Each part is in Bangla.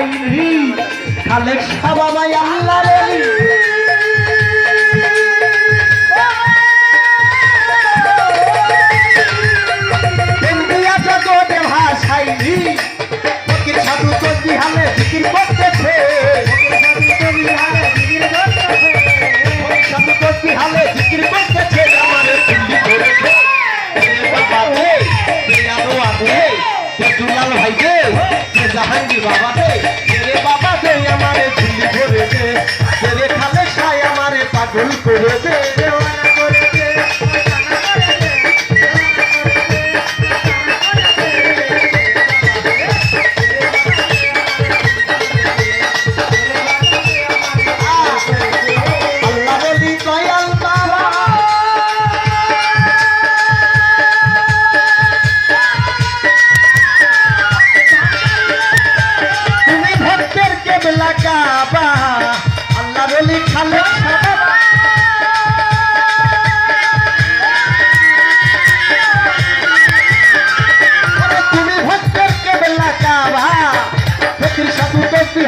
হাইরি খালেক শাহ বাবা আল্লাহর ওলি ইন্ডিয়া জগতে ভাষাইরি ফকির সাধু তসবিহ হালে জিকির করতেছে সাধু তসবিহ হালে জিকির করতেছে আমারে দিল্লি করেছে বাবা দে আনোয়ার দে দুলাল ভাই দে জাহাঙ্গীর বাবা দে রে বাবা দে আমারে দিল্লি করে দে রে খালেক শাহ আমারে পাগল করে দে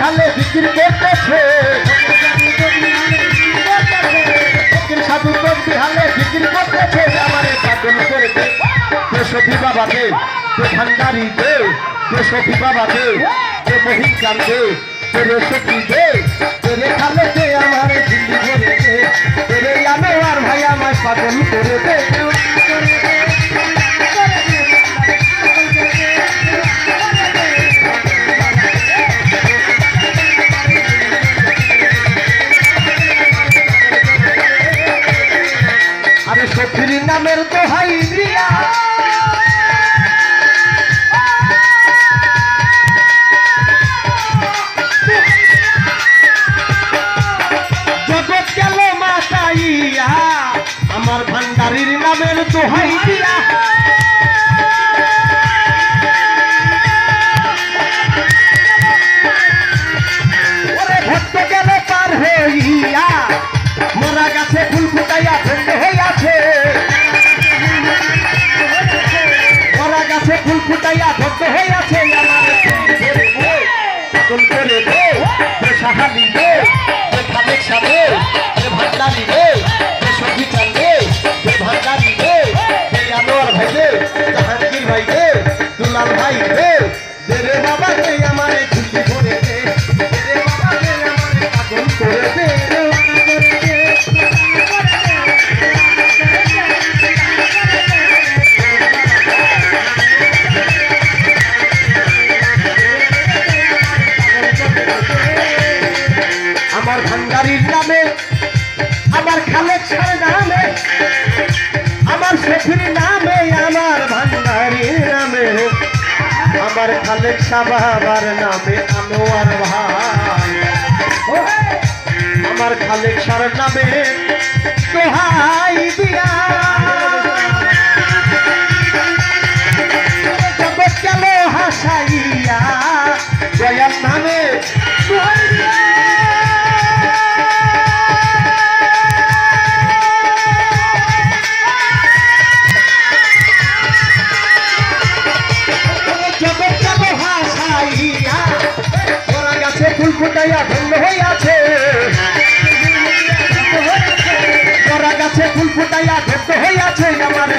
হালে বিক্রি করতেছে সাধু তসবিহ হালে বিক্রি করতেছে আমারে পাগল করে দে সফি বাবা দে ভান্ডারি দে সফি বাবা দে মহিন চান দে সফি দে খালে দে আমারে দিল্লি করে দে আনোয়ার ভাই আমায় পাগল করে দে সফির নামের দোহাই দিয়া জগৎ গেল মাতাইয়া আমার ভান্ডারির নামের দোহাই দিয়া ওরে ভক্ত গেল পার হইয়া মরা গাছে ফুল ফুটাইয়া ধন্য হইয়াছে মরা গাছে ফুল ফুটাইয়া ধন্য হইয়াছে পাগল করে দে সাহালি দে খালেক শাহ দে ভান্ডারি দে সবজি চাল দে ভান্ডারি দে আনোয়ার ভাই দে জাহাঙ্গীর ভাই দে দুলাল ভাই দে রে বাবা দে আমারে ঝুঁকি করে দে বাবা দে আমারে পাগল করে দে আমার ভান্ডারির নামে আমার খালেক শাহর নামে আমার সফির নামে আমার ভান্ডারির নামে আমার খালেক শাহ বাবার নামে আনোয়ার ভাই আমার খালেক শাহর নামে দোহাই দিয়া জগৎ গেল হাসাইয়া দয়ার নামে দোহাই দিয়া ফুল ফুটাইয়া ধন্য হইয়াছে মরা গাছে ফুল ফুটাইয়া ধন্য হইয়াছে আমার